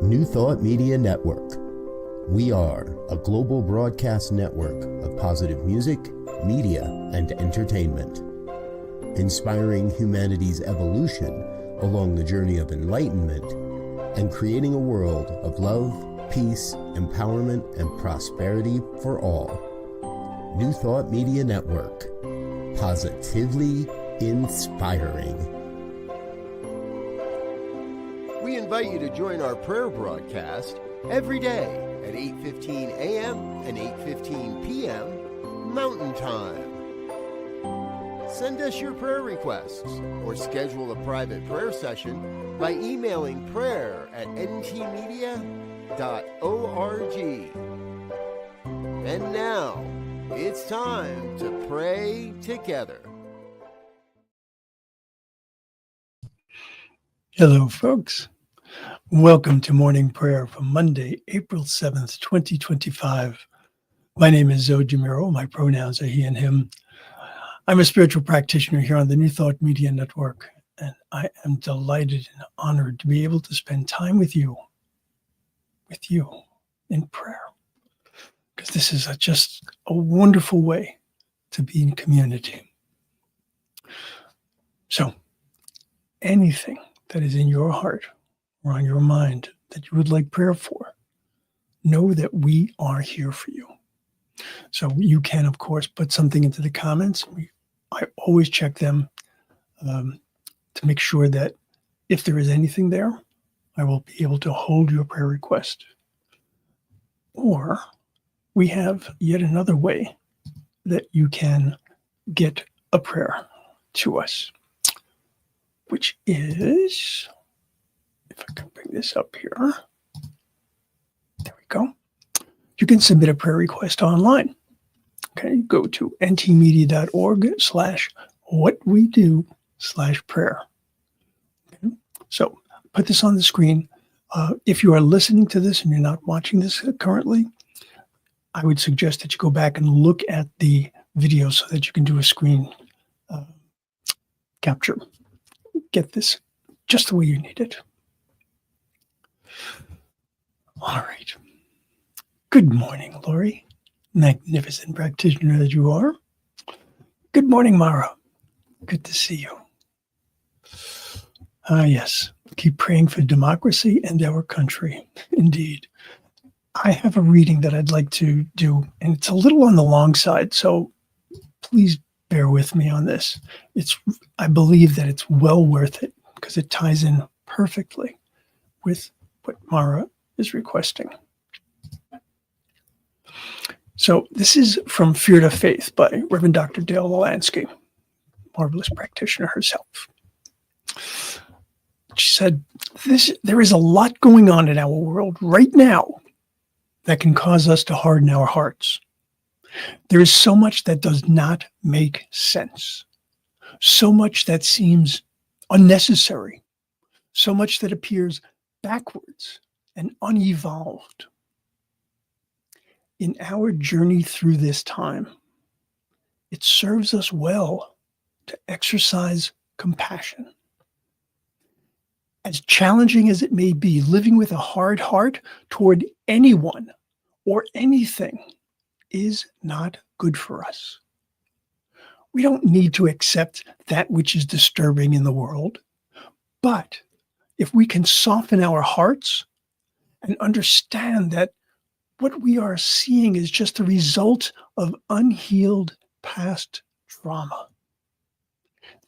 New Thought Media Network. We are a global broadcast network of positive music, media, and entertainment, inspiring humanity's evolution along the journey of enlightenment and creating a world of love, peace, empowerment, and prosperity for all. New Thought Media Network. Positively inspiring. We invite you to join our prayer broadcast every day at 8:15 a.m. and 8:15 p.m. Mountain Time. Send us your prayer requests or schedule a private prayer session by emailing prayer@ntmedia.org. And now, it's time to pray together. Hello, folks. Welcome to morning prayer for Monday, April 7th, 2025. My name is Muro. My pronouns are he and him. I'm a spiritual practitioner here on the New Thought Media Network, and I am delighted and honored to be able to spend time with you in prayer, because this is just a wonderful way to be in community. So, anything that is in your heart or on your mind that you would like prayer for, know that we are here for you. So you can, of course, put something into the comments. I always check them to make sure that if there is anything there, I will be able to hold your prayer request. Or we have yet another way that you can get a prayer to us, which is, if I can bring this up here, there we go. You can submit a prayer request online. Okay, go to ntmedia.org/whatwedo/prayer. Okay? So put this on the screen. If you are listening to this and you're not watching this currently, I would suggest that you go back and look at the video so that you can do a screen capture. Get this just the way you need it. All right. Good morning, Lori. Magnificent practitioner that you are. Good morning, Muro. Good to see you. Yes. Keep praying for democracy and our country. Indeed. I have a reading that I'd like to do, and it's a little on the long side, so please bear with me on this. I believe that it's well worth it because it ties in perfectly with what Mara is requesting. So this is from Fear to Faith by Reverend Dr. Dale Lansky, marvelous practitioner herself. She said, there is a lot going on in our world right now that can cause us to harden our hearts. There is so much that does not make sense, so much that seems unnecessary, so much that appears backwards and unevolved. In our journey through this time, it serves us well to exercise compassion. As challenging as it may be, living with a hard heart toward anyone or anything is not good for us. We don't need to accept that which is disturbing in the world, but if we can soften our hearts and understand that what we are seeing is just a result of unhealed past trauma,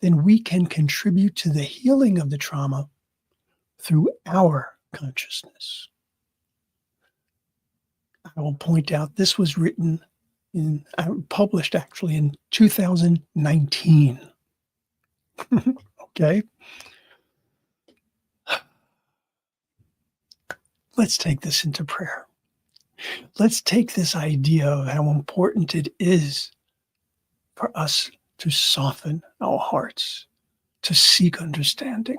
then we can contribute to the healing of the trauma through our consciousness. I will point out this was published actually in 2019. Okay. Let's take this into prayer. Let's take this idea of how important it is for us to soften our hearts, to seek understanding.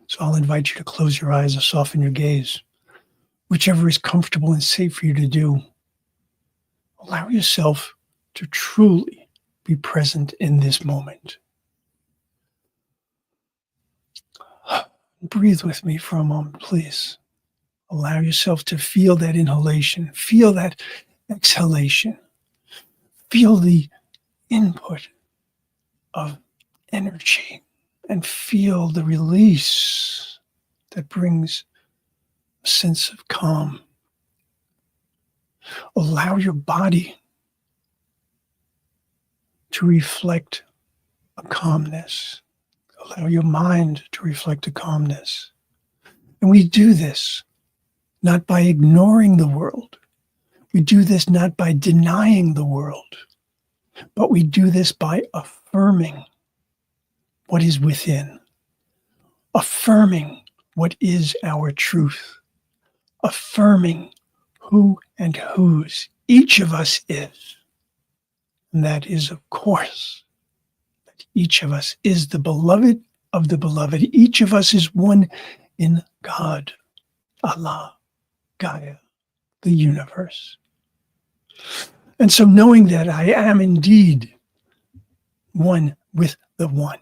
So I'll invite you to close your eyes or soften your gaze, whichever is comfortable and safe for you to do. Allow yourself to truly be present in this moment. Breathe with me for a moment, please. Allow yourself to feel that inhalation, feel that exhalation, feel the input of energy, and feel the release that brings a sense of calm. Allow your body to reflect a calmness. Allow your mind to reflect a calmness. And we do this not by ignoring the world. We do this not by denying the world, but we do this by affirming what is within, affirming what is our truth, affirming who and whose each of us is. And that is, of course, that each of us is the beloved of the beloved. Each of us is one in God, Allah, Gaia, the universe. And so knowing that I am indeed one with the one,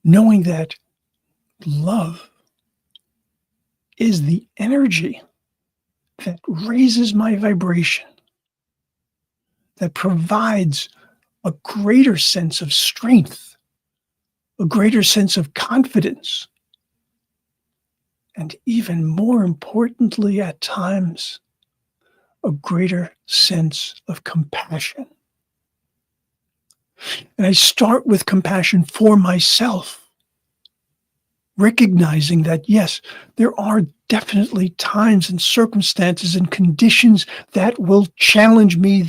knowing that love is the energy that raises my vibration, that provides a greater sense of strength, a greater sense of confidence, and even more importantly, at times, a greater sense of compassion. And I start with compassion for myself, recognizing that, yes, there are definitely times and circumstances and conditions that will challenge me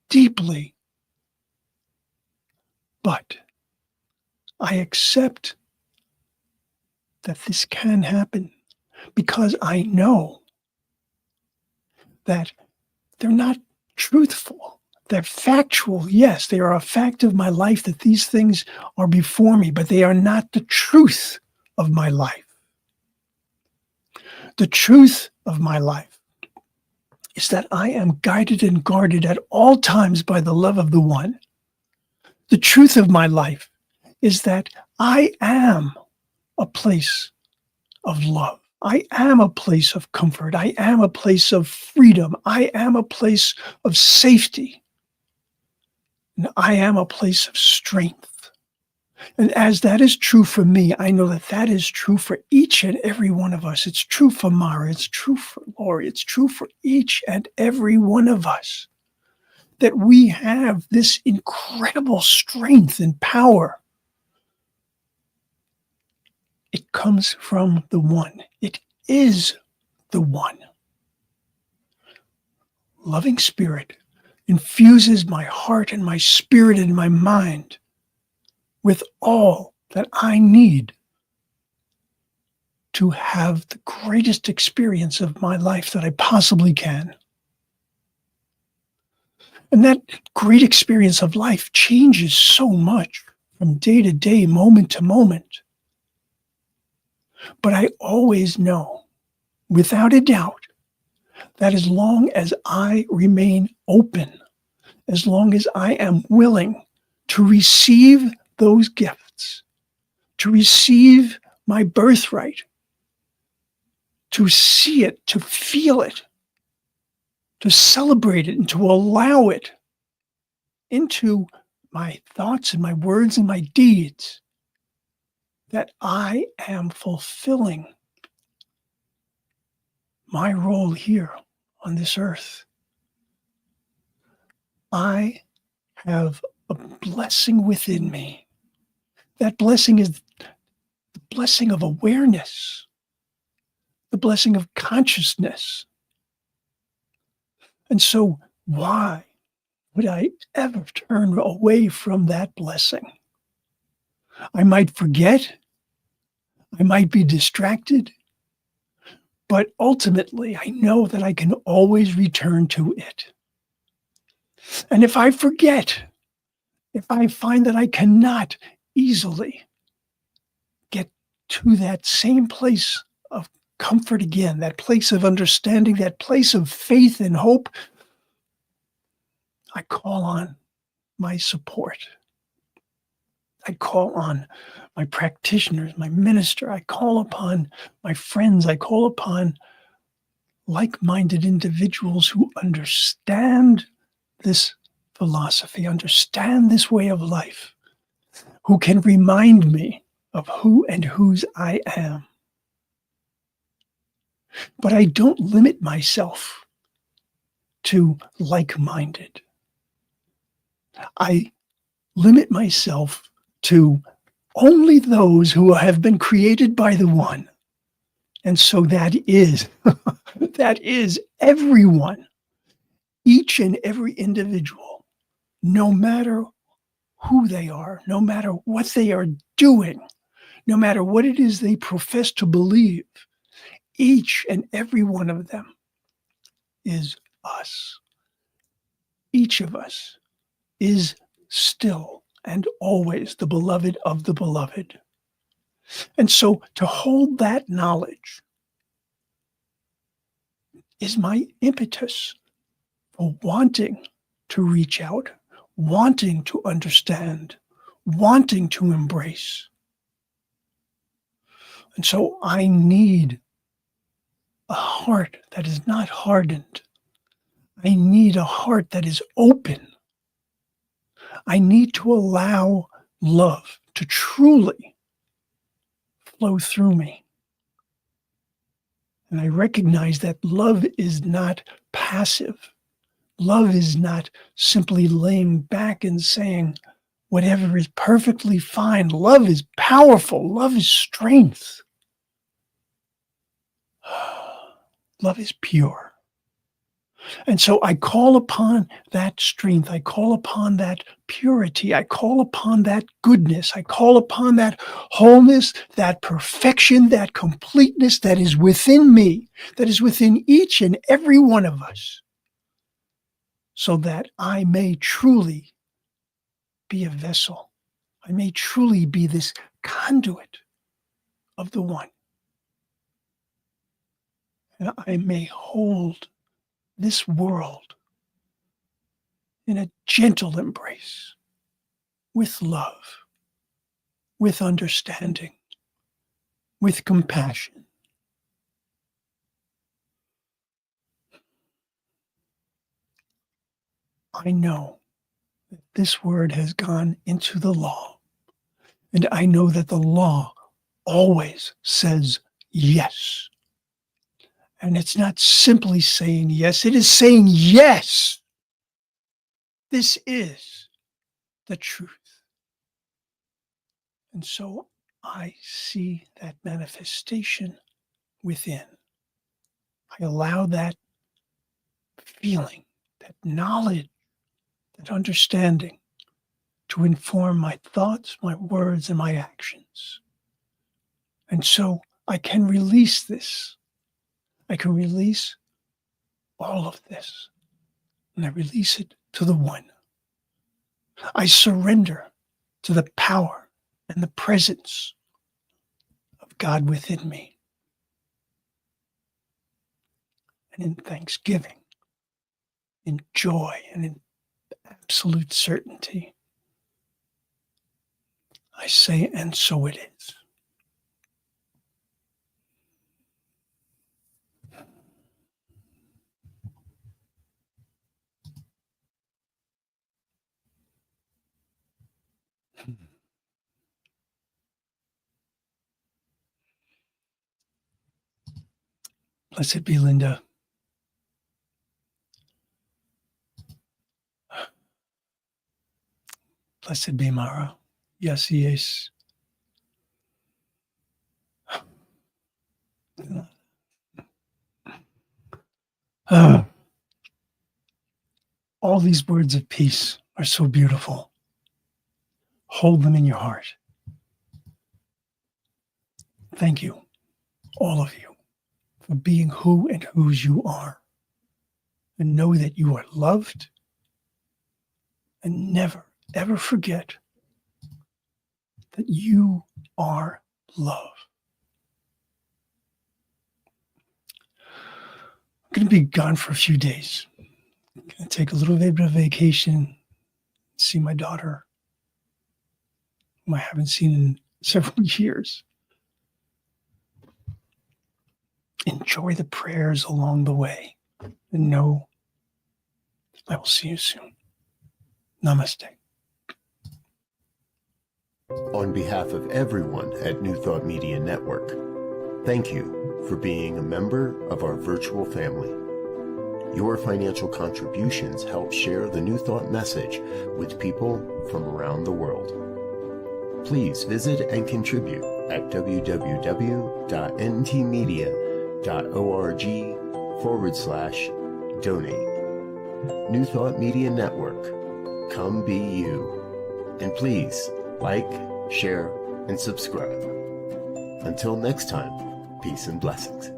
deeply. But I accept that this can happen because I know that they're not truthful. They're factual. Yes, they are a fact of my life that these things are before me, but they are not the truth of my life. The truth of my life is that I am guided and guarded at all times by the love of the one. The truth of my life is that I am a place of love. I am a place of comfort. I am a place of freedom. I am a place of safety. And I am a place of strength. And as that is true for me, I know that that is true for each and every one of us. It's true for Mara. It's true for Lori. It's true for each and every one of us. That we have this incredible strength and power. It comes from the one. It is the one. Loving spirit infuses my heart and my spirit and my mind with all that I need to have the greatest experience of my life that I possibly can. And that great experience of life changes so much from day to day, moment to moment. But I always know, without a doubt, that as long as I remain open, as long as I am willing to receive those gifts, to receive my birthright, to see it, to feel it, to celebrate it, and to allow it into my thoughts and my words and my deeds, that I am fulfilling my role here on this earth. I have a blessing within me. That blessing is the blessing of awareness, the blessing of consciousness. And so why would I ever turn away from that blessing? I might forget, I might be distracted, but ultimately I know that I can always return to it. And if I forget, if I find that I cannot easily get to that same place of comfort again, that place of understanding, that place of faith and hope, I call on my support. I call on my practitioners, my minister. I call upon my friends. I call upon like-minded individuals who understand this philosophy, understand this way of life, who can remind me of who and whose I am. But I don't limit myself to like-minded. I limit myself to only those who have been created by the One. And so that is, that is everyone, each and every individual, no matter who they are, no matter what they are doing, no matter what it is they profess to believe, each and every one of them is us. Each of us is still and always the beloved of the beloved. And so to hold that knowledge is my impetus for wanting to reach out, wanting to understand, wanting to embrace. And so I need a heart that is not hardened. I need a heart that is open. I need to allow love to truly flow through me. And I recognize that love is not passive. Love is not simply laying back and saying, whatever is perfectly fine. Love is powerful. Love is strength. Love is pure. And so I call upon that strength. I call upon that purity. I call upon that goodness. I call upon that wholeness, that perfection, that completeness that is within me, that is within each and every one of us, so that I may truly be a vessel. I may truly be this conduit of the One. And I may hold this world in a gentle embrace, with love, with understanding, with compassion. I know that this word has gone into the law, and I know that the law always says yes. And it's not simply saying yes, it is saying yes. This is the truth. And so I see that manifestation within. I allow that feeling, that knowledge, that understanding to inform my thoughts, my words, and my actions. And so I can release this. I can release all of this. And I release it to the One. I surrender to the power and the presence of God within me. And in thanksgiving, in joy, and in absolute certainty, I say, and so it is. Blessed be Linda. Blessed be Mara. Yes, yes. All these words of peace are so beautiful. Hold them in your heart. Thank you, all of you, for being who and whose you are. And know that you are loved. And never, ever forget that you are love. I'm going to be gone for a few days. I'm going to take a little bit of vacation, see my daughter. whom I haven't seen in several years. Enjoy the prayers along the way, and know I will see you soon. Namaste. On behalf of everyone at New Thought Media Network, thank you for being a member of our virtual family. Your financial contributions help share the New Thought message with people from around the world. Please visit and contribute at www.ntmedia.org/donate. New Thought Media Network, come be you. And please like, share, and subscribe. Until next time, peace and blessings.